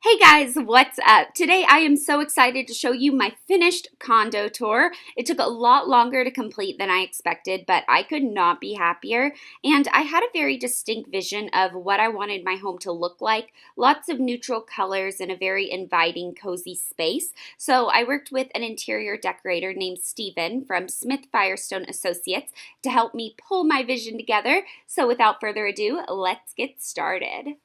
Hey guys, what's up? Today I am so excited to show you my finished condo tour. It took a lot longer to complete than I expected, but I could not be happier. And I had a very distinct vision of what I wanted my home to look like. Lots of neutral colors and a very inviting, cozy space. So I worked with an interior decorator named Steven from Smith Firestone Associates to help me pull my vision together. So without further ado, let's get started.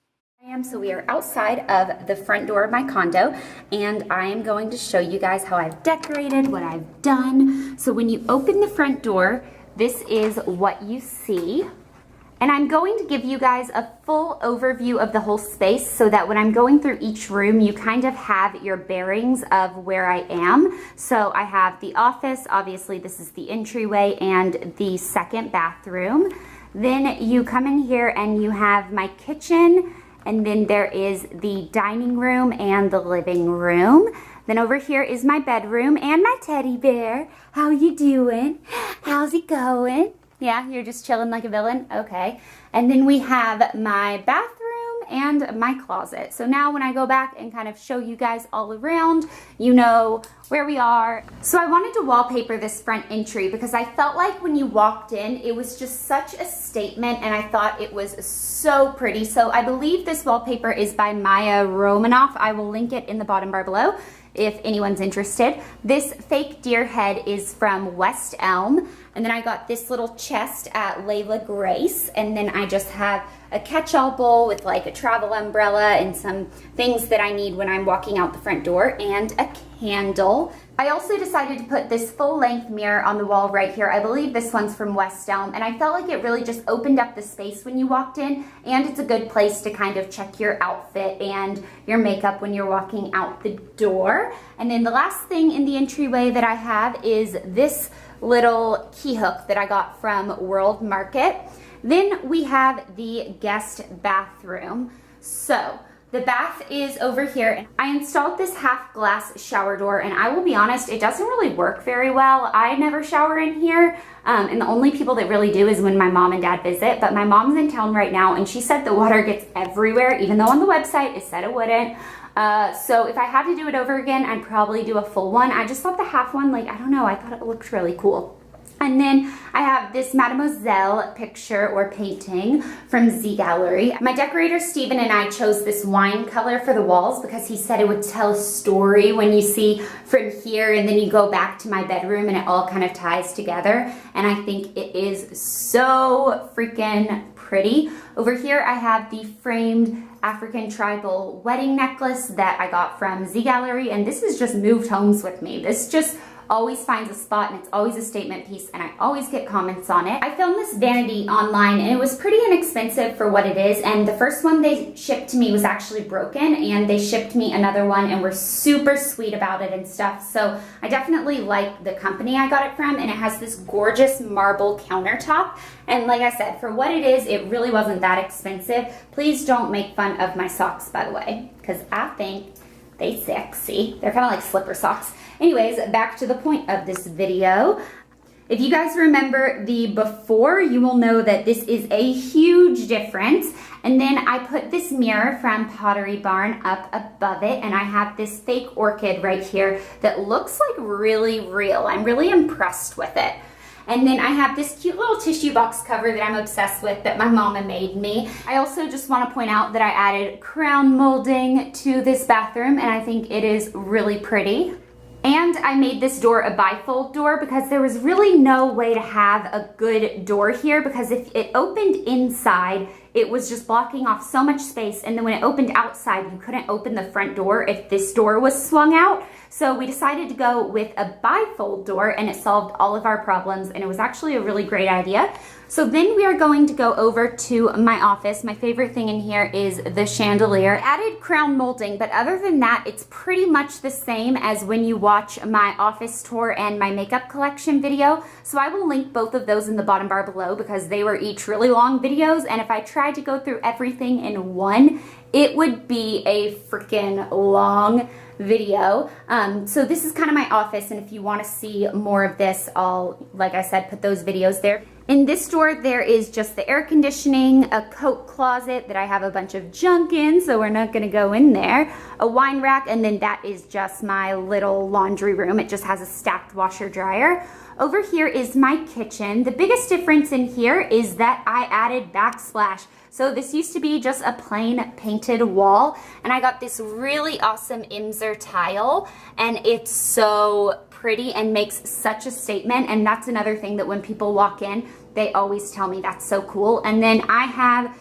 So we are outside of the front door of my condo, and I am going to show you guys how I've decorated, what I've done. So when you open the front door, this is what you see. And I'm going to give you guys a full overview of the whole space so that when I'm going through each room, you kind of have your bearings of where I am. So I have the office, obviously this is the entryway and the second bathroom. Then you come in here and you have my kitchen, and then there is the dining room and the living room. Then over here is my bedroom and my teddy bear. How you doing? How's it going? Yeah, you're just chilling like a villain? Okay. And then we have my bathroom and my closet. So now when I go back and kind of show you guys all around, you know where we are. So I wanted to wallpaper this front entry because I felt like when you walked in, it was just such a statement and I thought it was so pretty. So I believe this wallpaper is by Maya Romanoff. I will link it in the bottom bar below if anyone's interested. This fake deer head is from West Elm. And then I got this little chest at Layla Grace. And then I just have a catch-all bowl with like a travel umbrella and some things that I need when I'm walking out the front door and a candle. I also decided to put this full-length mirror on the wall right here. I believe this one's from West Elm, and I felt like it really just opened up the space when you walked in, and it's a good place to kind of check your outfit and your makeup when you're walking out the door. And then the last thing in the entryway that I have is this little key hook that I got from World Market. Then we have the guest bathroom. So the bath is over here. I installed this half glass shower door, and I will be honest, it doesn't really work very well. I never shower in here, and the only people that really do is when my mom and dad visit, but my mom's in town right now, and she said the water gets everywhere, even though on the website it said it wouldn't. So if I had to do it over again, I'd probably do a full one. I just thought the half one, like, I don't know, I thought it looked really cool. And then I have this Mademoiselle picture or painting from Z Gallery. My decorator Steven and I chose this wine color for the walls because he said it would tell a story when you see from here and then you go back to my bedroom and it all kind of ties together. And I think it is so freaking pretty. Over here I have the framed African tribal wedding necklace that I got from Z Gallery, and this has just moved homes with me. This just always finds a spot, and it's always a statement piece, and I always get comments on it. I filmed this vanity online, and it was pretty inexpensive for what it is, and the first one they shipped to me was actually broken, and they shipped me another one and were super sweet about it and stuff. So I definitely like the company I got it from, and it has this gorgeous marble countertop. And like I said, for what it is, it really wasn't that expensive. Please don't make fun of my socks, by the way, because I think they sexy. They're kind of like slipper socks. Anyways, back to the point of this video. If you guys remember the before, you will know that this is a huge difference. And then I put this mirror from Pottery Barn up above it, and I have this fake orchid right here that looks like really real. I'm really impressed with it. And then I have this cute little tissue box cover that I'm obsessed with that my mama made me. I also just want to point out that I added crown molding to this bathroom, and I think it is really pretty. And I made this door a bifold door because there was really no way to have a good door here, because if it opened inside, it was just blocking off so much space, and then when it opened outside, you couldn't open the front door if this door was swung out. So we decided to go with a bifold door, and it solved all of our problems, and it was actually a really great idea. So then we are going to go over to my office. My favorite thing in here is the chandelier. I added crown molding, but other than that, it's pretty much the same as when you watch my office tour and my makeup collection video. So I will link both of those in the bottom bar below because they were each really long videos, and if I tried to go through everything in one, it would be a freaking long video. So this is kind of my office, and if you want to see more of this, I'll, like I said, put those videos there. In this drawer, there is just the air conditioning, a coat closet that I have a bunch of junk in, so we're not gonna go in there, a wine rack, and then that is just my little laundry room. It just has a stacked washer dryer. Over here is my kitchen. The biggest difference in here is that I added backsplash. So this used to be just a plain painted wall, and I got this really awesome Imser tile, and it's so pretty and makes such a statement. And that's another thing that when people walk in, they always tell me that's so cool. And then I have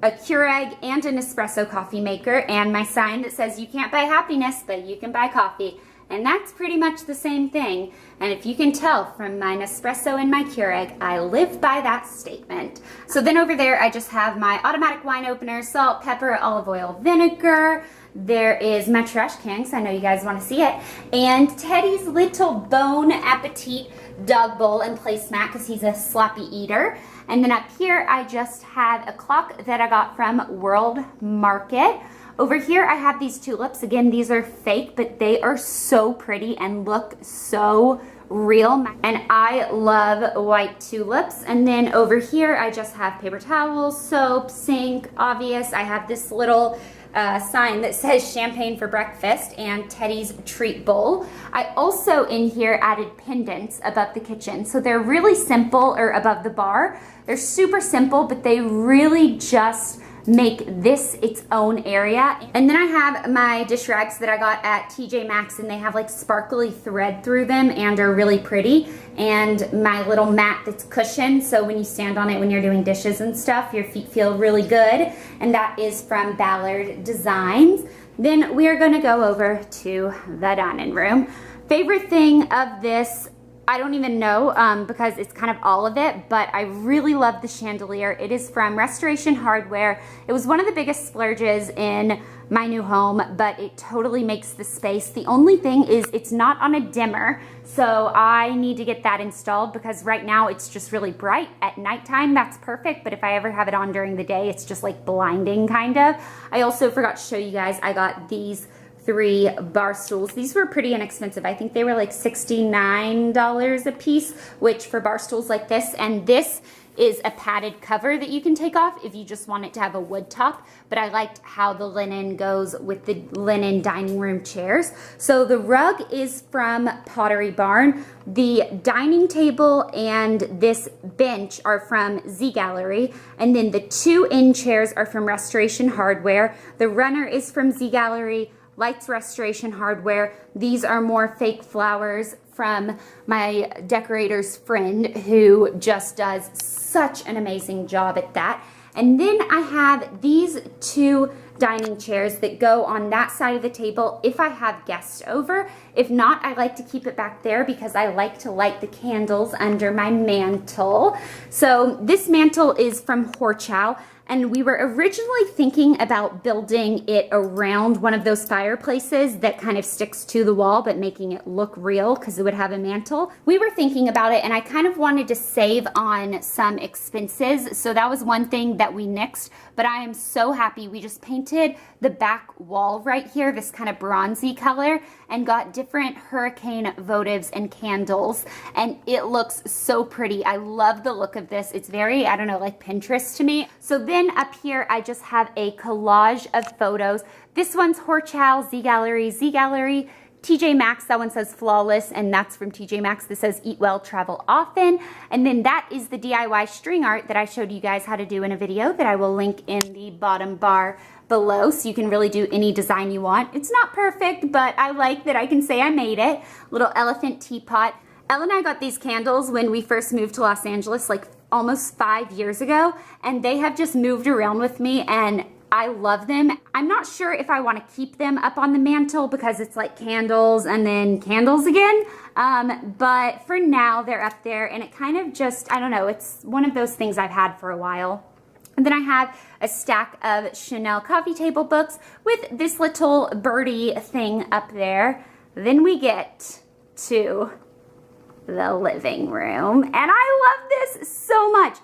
a Keurig and an espresso coffee maker, and my sign that says you can't buy happiness, but you can buy coffee. And that's pretty much the same thing. And if you can tell from my Nespresso and my Keurig, I live by that statement. So then over there, I just have my automatic wine opener, salt, pepper, olive oil, vinegar. There is my trash can, because I know you guys want to see it. And Teddy's little Bon Appetit dog bowl and placemat, because he's a sloppy eater. And then up here, I just have a clock that I got from World Market. Over here, I have these tulips. Again, these are fake, but they are so pretty and look so real. And I love white tulips. And then over here, I just have paper towels, soap, sink, obvious. I have this little sign that says champagne for breakfast and Teddy's treat bowl. I also in here added pendants above the kitchen. So they're really simple, or above the bar. They're super simple, but they really just make this its own area. And then I have my dish rags that I got at TJ Maxx, and they have like sparkly thread through them and are really pretty. And my little mat that's cushioned, so when you stand on it when you're doing dishes and stuff, your feet feel really good. And that is from Ballard Designs. Then we are gonna go over to the dining room. Favorite thing of this, I don't even know because it's kind of all of it, but I really love the chandelier. It is from Restoration Hardware. It was one of the biggest splurges in my new home, but it totally makes the space. The only thing is it's not on a dimmer, so I need to get that installed because right now it's just really bright. At nighttime, that's perfect, but if I ever have it on during the day, it's just like blinding kind of. I also forgot to show you guys, I got these 3 bar stools. These were pretty inexpensive. I think they were like $69 a piece, which for bar stools like this, and this is a padded cover that you can take off if you just want it to have a wood top, but I liked how the linen goes with the linen dining room chairs. So the rug is from Pottery Barn. The dining table and this bench are from Z Gallery, and then the 2 end chairs are from Restoration Hardware. The runner is from Z Gallery, Lights Restoration Hardware. These are more fake flowers from my decorator's friend who just does such an amazing job at that. And then I have these 2 dining chairs that go on that side of the table if I have guests over. If not, I like to keep it back there because I like to light the candles under my mantle. So this mantle is from Horchow. And we were originally thinking about building it around one of those fireplaces that kind of sticks to the wall, but making it look real because it would have a mantle. We were thinking about it, and I kind of wanted to save on some expenses. So that was one thing that we nixed, but I am so happy. We just painted the back wall right here, this kind of bronzy color, and got different hurricane votives and candles, and it looks so pretty. I love the look of this. It's very, I don't know, like Pinterest to me. So then up here, I just have a collage of photos. This one's Horchow, Z Gallery, TJ Maxx, that one says Flawless, and that's from TJ Maxx. This says Eat Well, Travel Often. And then that is the DIY string art that I showed you guys how to do in a video that I will link in the bottom bar below, so you can really do any design you want. It's not perfect, but I like that I can say I made it. Little elephant teapot. Elle and I got these candles when we first moved to Los Angeles, like almost 5 years ago, and they have just moved around with me, and I love them. I'm not sure if I want to keep them up on the mantle because it's like candles and then candles again. But for now, they're up there, and it kind of just, I don't know, it's one of those things I've had for a while. And then I have a stack of Chanel coffee table books with this little birdie thing up there. Then we get to the living room, and I love this so much.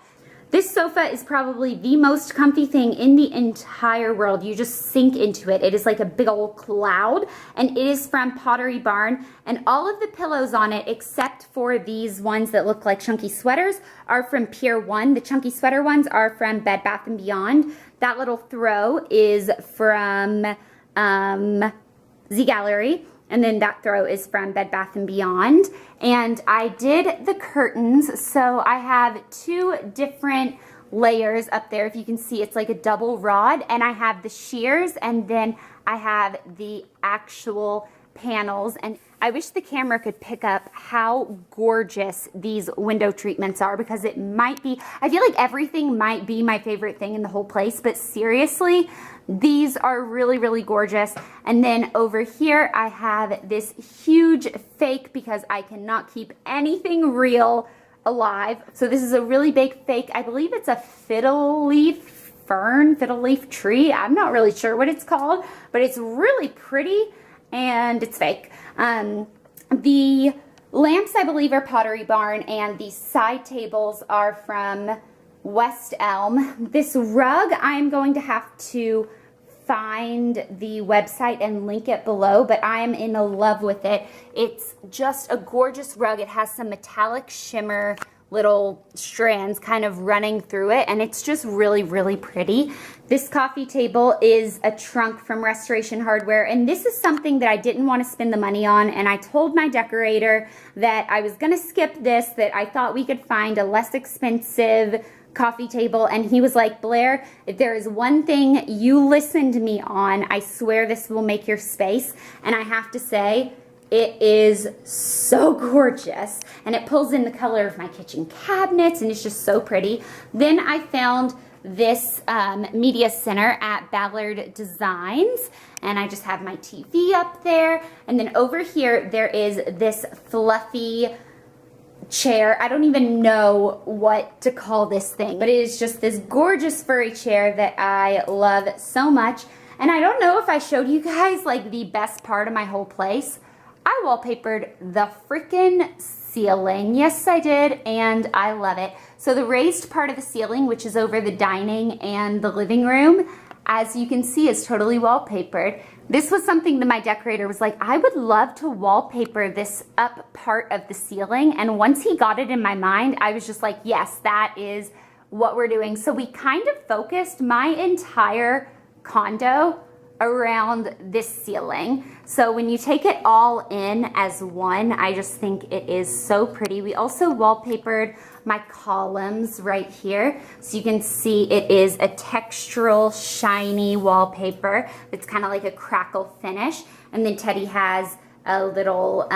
This sofa is probably the most comfy thing in the entire world. You just sink into it. It is like a big old cloud, and it is from Pottery Barn, and all of the pillows on it, except for these ones that look like chunky sweaters, are from Pier 1. The chunky sweater ones are from Bed Bath & Beyond. That little throw is from Z Gallery. And then that throw is from Bed Bath & Beyond. And I did the curtains, so I have 2 different layers up there. If you can see, it's like a double rod. And I have the shears, and then I have the actual panels. And I wish the camera could pick up how gorgeous these window treatments are, because it might be, I feel like everything might be my favorite thing in the whole place, but seriously, these are really, really gorgeous. And then over here, I have this huge fake, because I cannot keep anything real alive. So this is a really big fake. I believe it's a fiddle leaf fern, fiddle leaf tree. I'm not really sure what it's called, but it's really pretty and it's fake. The lamps, I believe, are Pottery Barn, and the side tables are from West Elm. This rug, I'm going to have to find the website and link it below, but I am in love with it. It's just a gorgeous rug. It has some metallic shimmer little strands kind of running through it, and it's just really, really pretty. This coffee table is a trunk from Restoration Hardware, and this is something that I didn't want to spend the money on, and I told my decorator that I was going to skip this, that I thought we could find a less expensive coffee table, and he was like, Blair, if there is one thing you listen to me on, I swear this will make your space. And I have to say, it is so gorgeous, and it pulls in the color of my kitchen cabinets, and it's just so pretty. Then I found this media center at Ballard Designs, and I just have my TV up there. And then over here, there is this fluffy chair. I don't even know what to call this thing, but it is just this gorgeous furry chair that I love so much. And I don't know if I showed you guys like the best part of my whole place. I wallpapered the freaking ceiling. Yes, I did, and I love it. So the raised part of the ceiling, which is over the dining and the living room, as you can see, is totally wallpapered. This was something that my decorator was like, I would love to wallpaper this up part of the ceiling. And once he got it in my mind, I was just like, yes, that is what we're doing. So we kind of focused my entire condo around this ceiling. So when you take it all in as one, I just think it is so pretty. We also wallpapered my columns right here. So you can see it is a textural, shiny wallpaper. It's kind of like a crackle finish. And then Teddy has a little,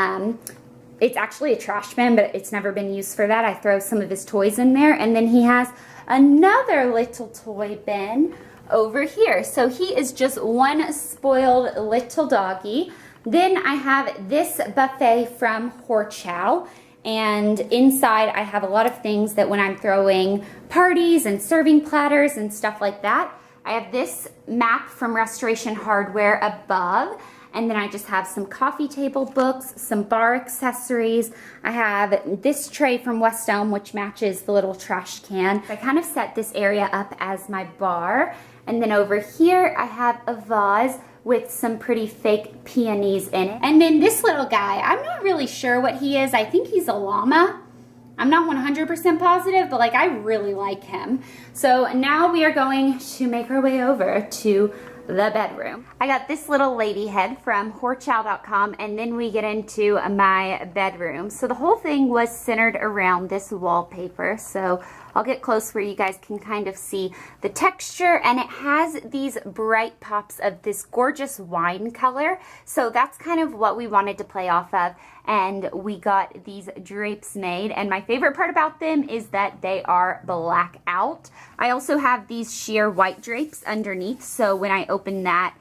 it's actually a trash bin, but it's never been used for that. I throw some of his toys in there. And then he has another little toy bin over here. So he is just one spoiled little doggy. Then I have this buffet from Horchow, and inside I have a lot of things that when I'm throwing parties and serving platters and stuff like that. I have this map from Restoration Hardware above, and then I just have some coffee table books, some bar accessories. I have this tray from West Elm, which matches the little trash can. I kind of set this area up as my bar. And then over here, I have a vase with some pretty fake peonies in it. And then this little guy, I'm not really sure what he is. I think he's a llama. I'm not 100% positive, but like I really like him. So now we are going to make our way over to the bedroom. I got this little lady head from Horchow.com, and then we get into my bedroom. So the whole thing was centered around this wallpaper. So I'll get close where you guys can kind of see the texture, and it has these bright pops of this gorgeous wine color. So that's kind of what we wanted to play off of, and we got these drapes made, and my favorite part about them is that they are black out. I also have these sheer white drapes underneath, so when I open that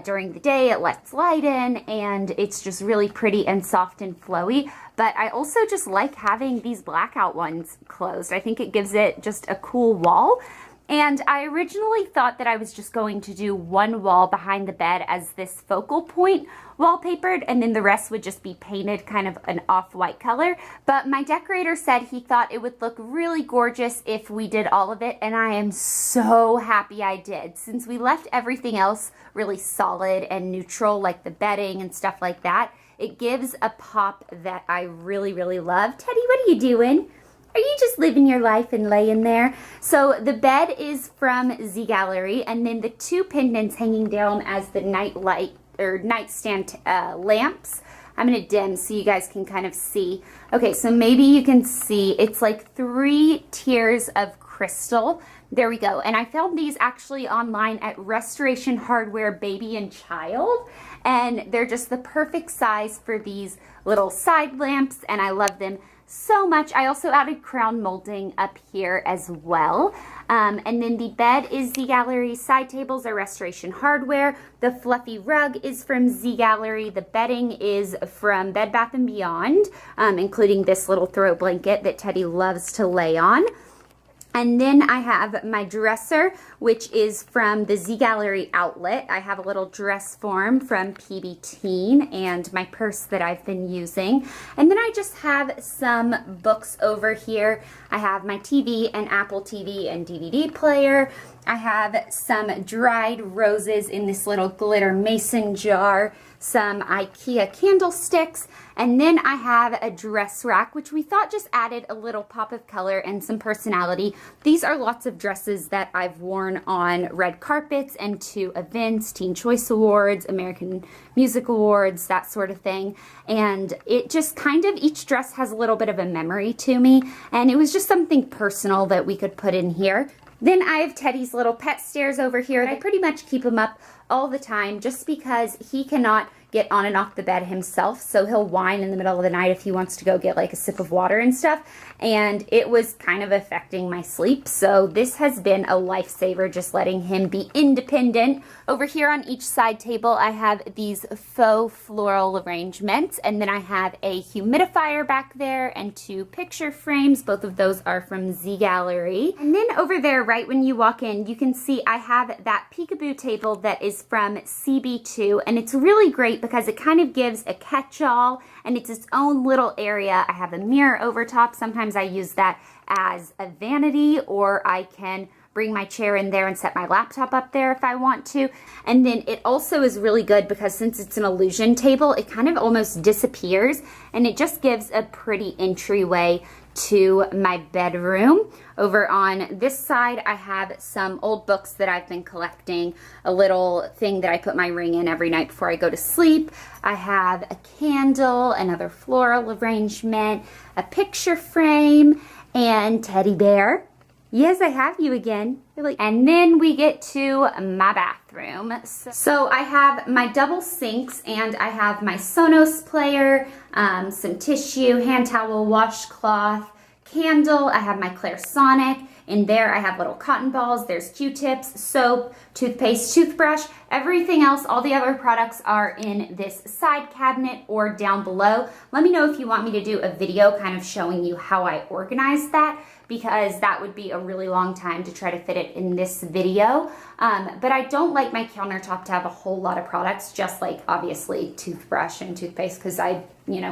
during the day, it lets light in, and it's just really pretty and soft and flowy. But I also just like having these blackout ones closed. I think it gives it just a cool wall. And I originally thought that I was just going to do one wall behind the bed as this focal point wallpapered, and then the rest would just be painted kind of an off-white color. But my decorator said he thought it would look really gorgeous if we did all of it, and I am so happy I did. Since we left everything else really solid and neutral, like the bedding and stuff like that, it gives a pop that I really, really love. Teddy, what are you doing? Are you just living your life and laying there? So the bed is from Z Gallery, and then the two pendants hanging down as the night light or nightstand lamps. I'm gonna dim so you guys can kind of see. Okay, so maybe you can see it's like 3 tiers of crystal. There we go. And I found these actually online at Restoration Hardware Baby and Child, and they're just the perfect size for these little side lamps, and I love them so much. I also added crown molding up here as well. And then the bed is Z Gallery, side tables are Restoration Hardware, the fluffy rug is from Z Gallery, the bedding is from Bed Bath & Beyond, including this little throw blanket that Teddy loves to lay on. And then I have my dresser, which is from the Z Gallery outlet. I have a little dress form from PB Teen and my purse that I've been using. And then I just have some books over here. I have my TV and Apple TV and DVD player. I have some dried roses in this little glitter mason jar, some IKEA candlesticks, and then I have a dress rack, which we thought just added a little pop of color and some personality. These are lots of dresses that I've worn on red carpets and to events, Teen Choice Awards, American Music Awards, that sort of thing. And it just kind of, each dress has a little bit of a memory to me, and it was just something personal that we could put in here. Then I have Teddy's little pet stairs over here. I pretty much keep him up all the time just because he cannot get on and off the bed himself, so he'll whine in the middle of the night if he wants to go get like a sip of water and stuff, and it was kind of affecting my sleep, so this has been a lifesaver, just letting him be independent. Over here on each side table I have these faux floral arrangements, and then I have a humidifier back there and 2 picture frames. Both of those are from Z Gallery. And then over there, right when you walk in, you can see I have that peekaboo table that is from CB2, and it's really great because it kind of gives a catch-all and it's its own little area. I have a mirror over top. Sometimes I use that as a vanity, or I can bring my chair in there and set my laptop up there if I want to. And then it also is really good because since it's an illusion table, it kind of almost disappears, and it just gives a pretty entryway to my bedroom. Over on this side, I have some old books that I've been collecting, a little thing that I put my ring in every night before I go to sleep. I have a candle, another floral arrangement, a picture frame, and teddy bear. Yes, I have you again. And then we get to my bathroom. So I have my double sinks, and I have my Sonos player, some tissue, hand towel, washcloth, candle. I have my Clarisonic. In there I have little cotton balls. There's Q-tips, soap, toothpaste, toothbrush. Everything else, all the other products are in this side cabinet or down below. Let me know if you want me to do a video kind of showing you how I organize that, because that would be a really long time to try to fit it in this video. But I don't like my countertop to have a whole lot of products, just like obviously toothbrush and toothpaste, because I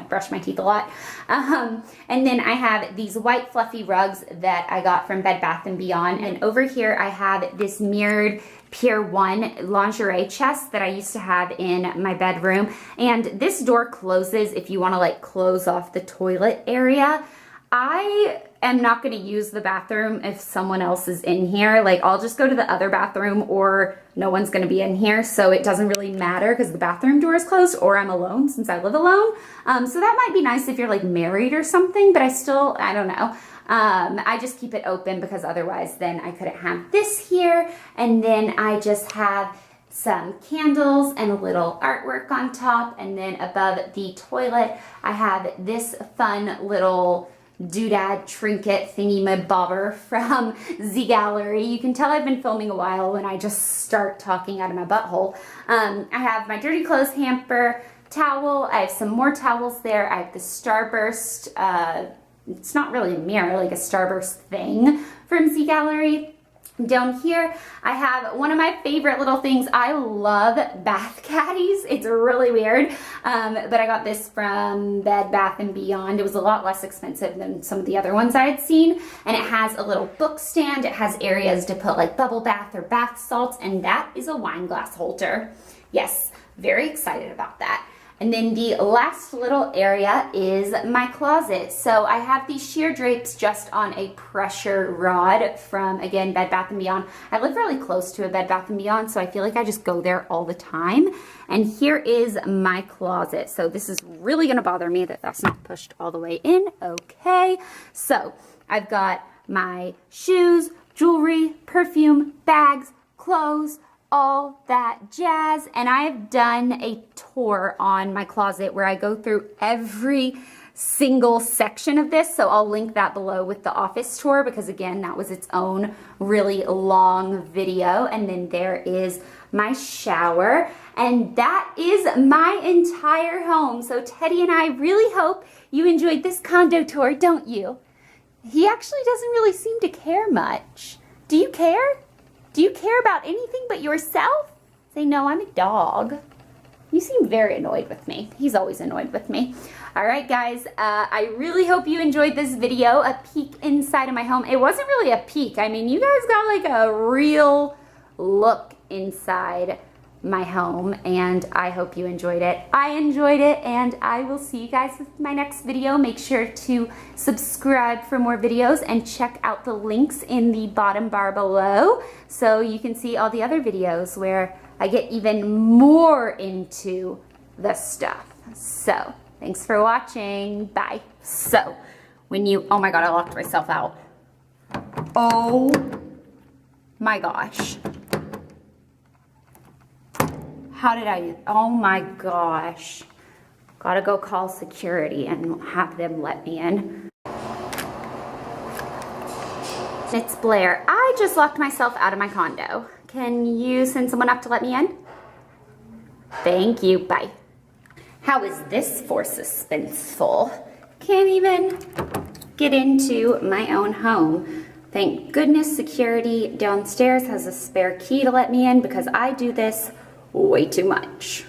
brush my teeth a lot. And then I have these white fluffy rugs that I got from Bed Bath & Beyond. And over here I have this mirrored Pier 1 lingerie chest that I used to have in my bedroom. And this door closes if you want to like close off the toilet area. I am not going to use the bathroom if someone else is in here. Like, I'll just go to the other bathroom, or no one's going to be in here, so it doesn't really matter because the bathroom door is closed, or I'm alone since I live alone. So that might be nice if you're like married or something, but I don't know. I just keep it open because otherwise then I couldn't have this here. And then I just have some candles and a little artwork on top. And then above the toilet, I have this fun little doodad trinket thingy-mabobber from Z Gallery. You can tell I've been filming a while when I just start talking out of my butthole. I have my dirty clothes hamper, towel. I have some more towels there. I have the Starburst, it's not really a mirror, like a Starburst thing from Z Gallery. Down here, I have one of my favorite little things. I love bath caddies. It's really weird, but I got this from Bed Bath & Beyond. It was a lot less expensive than some of the other ones I had seen, and it has a little book stand. It has areas to put like bubble bath or bath salts, and that is a wine glass holder. Yes, very excited about that. And then the last little area is my closet. So I have these sheer drapes just on a pressure rod from, again, Bed Bath & Beyond. I live really close to a Bed Bath & Beyond, so I feel like I just go there all the time. And here is my closet. So this is really gonna bother me that that's not pushed all the way in. Okay, so I've got my shoes, jewelry, perfume, bags, clothes, all that jazz. And I've done a tour on my closet where I go through every single section of this, so I'll link that below with the office tour, because again, that was its own really long video. And then there is my shower, and that is my entire home. So Teddy and I really hope you enjoyed this condo tour, don't you? He actually doesn't really seem to care much. Do you care? Do you care about anything but yourself? Say, no, I'm a dog. You seem very annoyed with me. He's always annoyed with me. All right, guys, I really hope you enjoyed this video, a peek inside of my home. It wasn't really a peek. I mean, you guys got like a real look inside my home, and I hope you enjoyed it. I enjoyed it, and I will see you guys with my next video. Make sure to subscribe for more videos and check out the links in the bottom bar below so you can see all the other videos where I get even more into the stuff. So, thanks for watching. Bye. So, oh my God, I locked myself out. Oh my gosh. How did oh my gosh. Gotta go call security and have them let me in. It's Blair. I just locked myself out of my condo. Can you send someone up to let me in? Thank you, bye. How is this for suspenseful? Can't even get into my own home. Thank goodness security downstairs has a spare key to let me in, because I do this way too much.